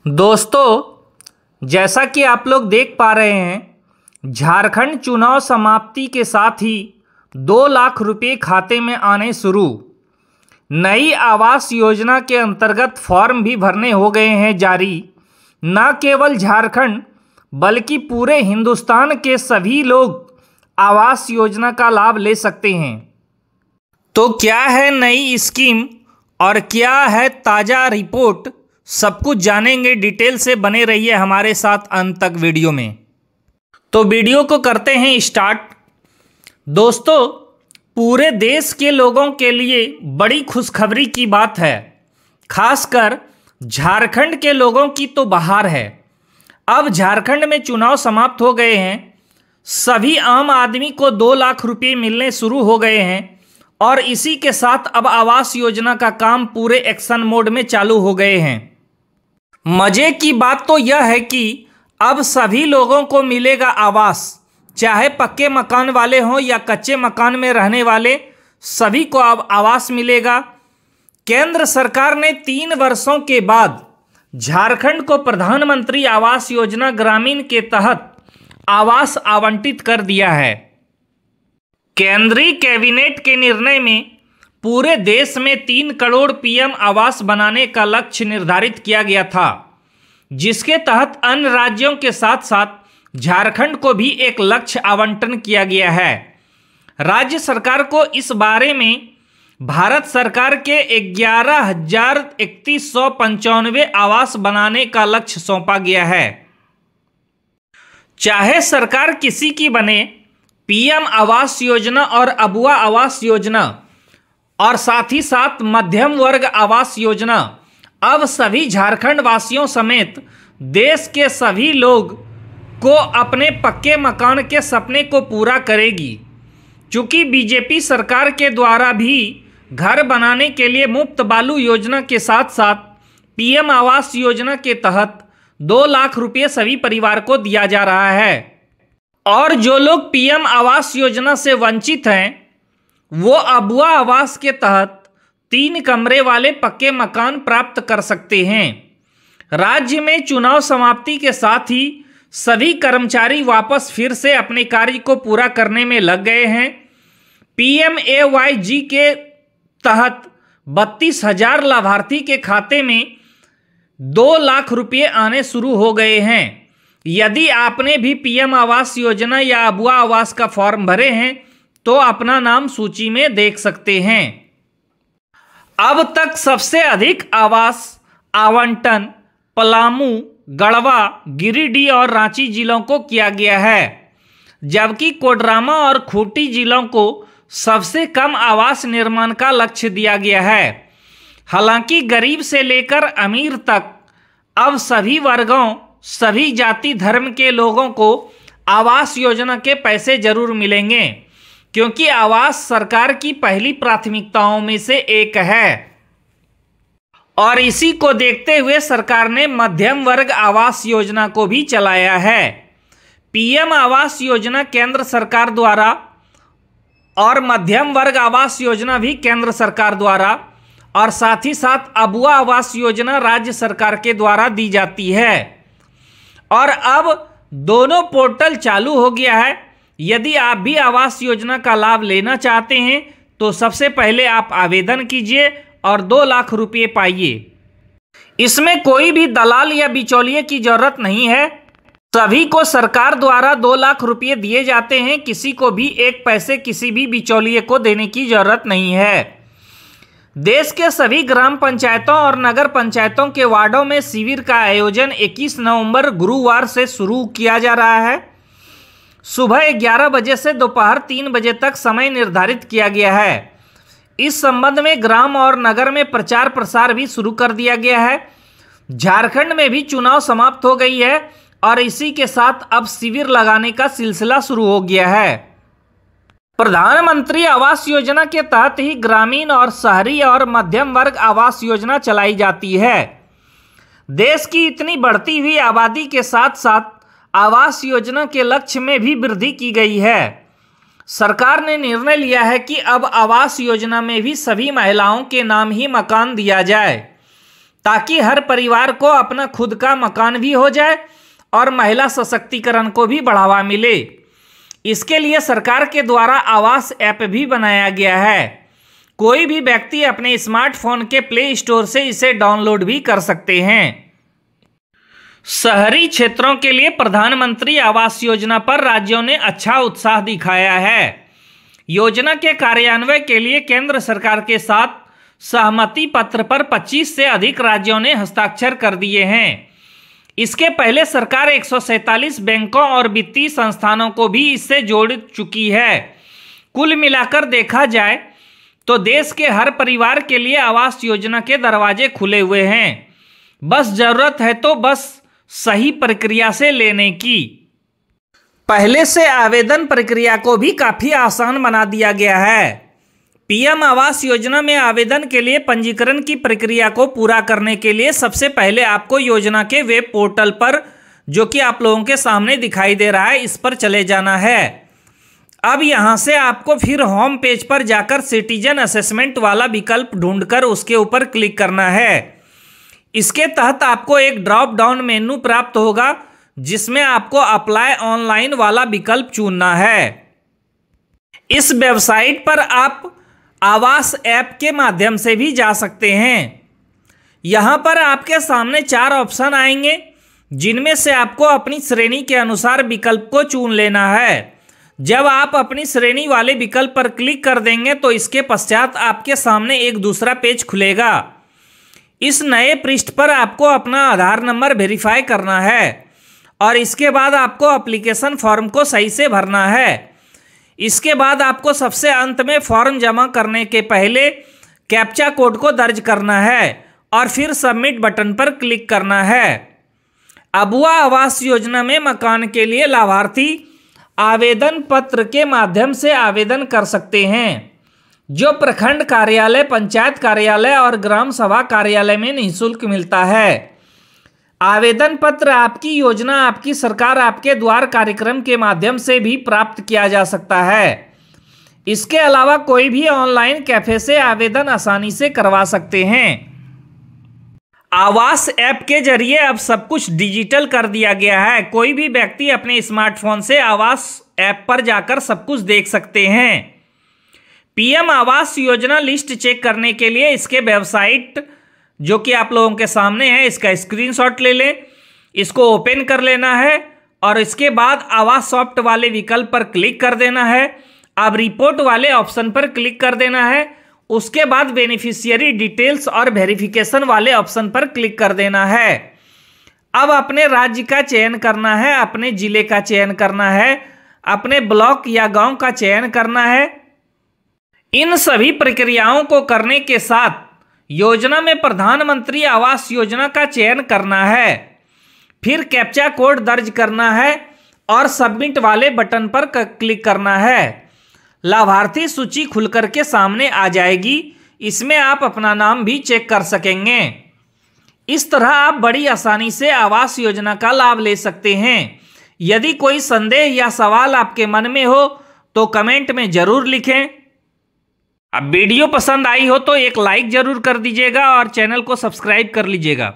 दोस्तों, जैसा कि आप लोग देख पा रहे हैं, झारखंड चुनाव समाप्ति के साथ ही 2 लाख रुपए खाते में आने शुरू। नई आवास योजना के अंतर्गत फॉर्म भी भरने हो गए हैं जारी। न केवल झारखंड बल्कि पूरे हिंदुस्तान के सभी लोग आवास योजना का लाभ ले सकते हैं। तो क्या है नई स्कीम और क्या है ताज़ा रिपोर्ट, सब कुछ जानेंगे। डिटेल से बने रहिए हमारे साथ अंत तक वीडियो में। तो वीडियो को करते हैं स्टार्ट। दोस्तों, पूरे देश के लोगों के लिए बड़ी खुशखबरी की बात है। खासकर झारखंड के लोगों की तो बहार है। अब झारखंड में चुनाव समाप्त हो गए हैं। सभी आम आदमी को 2 लाख रुपए मिलने शुरू हो गए हैं और इसी के साथ अब आवास योजना का काम पूरे एक्शन मोड में चालू हो गए हैं। मजे की बात तो यह है कि अब सभी लोगों को मिलेगा आवास, चाहे पक्के मकान वाले हों या कच्चे मकान में रहने वाले, सभी को अब आवास मिलेगा। केंद्र सरकार ने 3 वर्षों के बाद झारखंड को प्रधानमंत्री आवास योजना ग्रामीण के तहत आवास आवंटित कर दिया है। केंद्रीय कैबिनेट के निर्णय में पूरे देश में 3 करोड़ पीएम आवास बनाने का लक्ष्य निर्धारित किया गया था, जिसके तहत अन्य राज्यों के साथ साथ झारखंड को भी एक लक्ष्य आवंटन किया गया है। राज्य सरकार को इस बारे में भारत सरकार के 11,3195 आवास बनाने का लक्ष्य सौंपा गया है। चाहे सरकार किसी की बने, पीएम आवास योजना और अबुआ आवास योजना और साथ ही साथ मध्यम वर्ग आवास योजना अब सभी झारखंड वासियों समेत देश के सभी लोग को अपने पक्के मकान के सपने को पूरा करेगी। चूँकि बीजेपी सरकार के द्वारा भी घर बनाने के लिए मुफ्त बालू योजना के साथ साथ पीएम आवास योजना के तहत 2 लाख रुपये सभी परिवार को दिया जा रहा है। और जो लोग पीएम आवास योजना से वंचित हैं, वो अबुआ आवास के तहत 3 कमरे वाले पक्के मकान प्राप्त कर सकते हैं। राज्य में चुनाव समाप्ति के साथ ही सभी कर्मचारी वापस फिर से अपने कार्य को पूरा करने में लग गए हैं। PMAYG के तहत 32,000 लाभार्थी के खाते में 2 लाख रुपये आने शुरू हो गए हैं। यदि आपने भी पीएम आवास योजना या अबुआ आवास का फॉर्म भरे हैं तो अपना नाम सूची में देख सकते हैं। अब तक सबसे अधिक आवास आवंटन पलामू, गढ़वा, गिरिडीह और रांची जिलों को किया गया है, जबकि कोडरमा और खूंटी जिलों को सबसे कम आवास निर्माण का लक्ष्य दिया गया है। हालांकि गरीब से लेकर अमीर तक अब सभी वर्गों, सभी जाति धर्म के लोगों को आवास योजना के पैसे जरूर मिलेंगे, क्योंकि आवास सरकार की पहली प्राथमिकताओं में से एक है। और इसी को देखते हुए सरकार ने मध्यम वर्ग आवास योजना को भी चलाया है। पीएम आवास योजना केंद्र सरकार द्वारा और मध्यम वर्ग आवास योजना भी केंद्र सरकार द्वारा और साथ ही साथ अबुआ आवास योजना राज्य सरकार के द्वारा दी जाती है। और अब दोनों पोर्टल चालू हो गया है। यदि आप भी आवास योजना का लाभ लेना चाहते हैं तो सबसे पहले आप आवेदन कीजिए और 2 लाख रुपये पाइए। इसमें कोई भी दलाल या बिचौलिए की जरूरत नहीं है। सभी को सरकार द्वारा 2 लाख रुपये दिए जाते हैं। किसी को भी 1 पैसे किसी भी बिचौलिए को देने की जरूरत नहीं है। देश के सभी ग्राम पंचायतों और नगर पंचायतों के वार्डों में शिविर का आयोजन 21 नवंबर गुरुवार से शुरू किया जा रहा है। सुबह 11 बजे से दोपहर 3 बजे तक समय निर्धारित किया गया है। इस संबंध में ग्राम और नगर में प्रचार प्रसार भी शुरू कर दिया गया है। झारखंड में भी चुनाव समाप्त हो गई है और इसी के साथ अब शिविर लगाने का सिलसिला शुरू हो गया है। प्रधानमंत्री आवास योजना के तहत ही ग्रामीण और शहरी और मध्यम वर्ग आवास योजना चलाई जाती है। देश की इतनी बढ़ती हुई आबादी के साथ साथ आवास योजना के लक्ष्य में भी वृद्धि की गई है। सरकार ने निर्णय लिया है कि अब आवास योजना में भी सभी महिलाओं के नाम ही मकान दिया जाए, ताकि हर परिवार को अपना खुद का मकान भी हो जाए और महिला सशक्तिकरण को भी बढ़ावा मिले। इसके लिए सरकार के द्वारा आवास ऐप भी बनाया गया है। कोई भी व्यक्ति अपने स्मार्टफोन के प्ले स्टोर से इसे डाउनलोड भी कर सकते हैं। शहरी क्षेत्रों के लिए प्रधानमंत्री आवास योजना पर राज्यों ने अच्छा उत्साह दिखाया है। योजना के कार्यान्वयन के लिए केंद्र सरकार के साथ सहमति पत्र पर 25 से अधिक राज्यों ने हस्ताक्षर कर दिए हैं। इसके पहले सरकार 147 बैंकों और वित्तीय संस्थानों को भी इससे जोड़ चुकी है। कुल मिलाकर देखा जाए तो देश के हर परिवार के लिए आवास योजना के दरवाजे खुले हुए हैं। बस जरूरत है तो बस सही प्रक्रिया से लेने की। पहले से आवेदन प्रक्रिया को भी काफी आसान बना दिया गया है। पीएम आवास योजना में आवेदन के लिए पंजीकरण की प्रक्रिया को पूरा करने के लिए सबसे पहले आपको योजना के वेब पोर्टल पर, जो कि आप लोगों के सामने दिखाई दे रहा है, इस पर चले जाना है। अब यहां से आपको फिर होम पेज पर जाकर सिटीजन असेसमेंट वाला विकल्प ढूंढकर उसके ऊपर क्लिक करना है। इसके तहत आपको एक ड्रॉप डाउन मेन्यू प्राप्त होगा जिसमें आपको अप्लाई ऑनलाइन वाला विकल्प चुनना है। इस वेबसाइट पर आप आवास ऐप के माध्यम से भी जा सकते हैं। यहाँ पर आपके सामने 4 ऑप्शन आएंगे जिनमें से आपको अपनी श्रेणी के अनुसार विकल्प को चुन लेना है। जब आप अपनी श्रेणी वाले विकल्प पर क्लिक कर देंगे तो इसके पश्चात आपके सामने एक दूसरा पेज खुलेगा। इस नए पृष्ठ पर आपको अपना आधार नंबर वेरीफाई करना है और इसके बाद आपको एप्लीकेशन फॉर्म को सही से भरना है। इसके बाद आपको सबसे अंत में फॉर्म जमा करने के पहले कैप्चा कोड को दर्ज करना है और फिर सबमिट बटन पर क्लिक करना है। अबुआ आवास योजना में मकान के लिए लाभार्थी आवेदन पत्र के माध्यम से आवेदन कर सकते हैं, जो प्रखंड कार्यालय, पंचायत कार्यालय और ग्राम सभा कार्यालय में निःशुल्क मिलता है। आवेदन पत्र आपकी योजना आपकी सरकार आपके द्वार कार्यक्रम के माध्यम से भी प्राप्त किया जा सकता है। इसके अलावा कोई भी ऑनलाइन कैफे से आवेदन आसानी से करवा सकते हैं। आवास ऐप के जरिए अब सब कुछ डिजिटल कर दिया गया है। कोई भी व्यक्ति अपने स्मार्टफोन से आवास ऐप पर जाकर सब कुछ देख सकते हैं। PM Awas Yojana list check करने के लिए इसके वेबसाइट, जो कि आप लोगों के सामने है, इसका स्क्रीनशॉट ले लें, इसको ओपन कर लेना है और इसके बाद आवास सॉफ्ट वाले विकल्प पर क्लिक कर देना है। अब रिपोर्ट वाले ऑप्शन पर क्लिक कर देना है। उसके बाद बेनिफिशियरी डिटेल्स और वेरिफिकेशन वाले ऑप्शन पर क्लिक कर देना है। अब अपने राज्य का चयन करना है, अपने जिले का चयन करना है, अपने ब्लॉक या गांव का चयन करना है। इन सभी प्रक्रियाओं को करने के साथ योजना में प्रधानमंत्री आवास योजना का चयन करना है। फिर कैप्चा कोड दर्ज करना है और सबमिट वाले बटन पर क्लिक करना है। लाभार्थी सूची खुलकर के सामने आ जाएगी। इसमें आप अपना नाम भी चेक कर सकेंगे। इस तरह आप बड़ी आसानी से आवास योजना का लाभ ले सकते हैं। यदि कोई संदेह या सवाल आपके मन में हो तो कमेंट में जरूर लिखें। अब वीडियो पसंद आई हो तो एक लाइक जरूर कर दीजिएगा और चैनल को सब्सक्राइब कर लीजिएगा।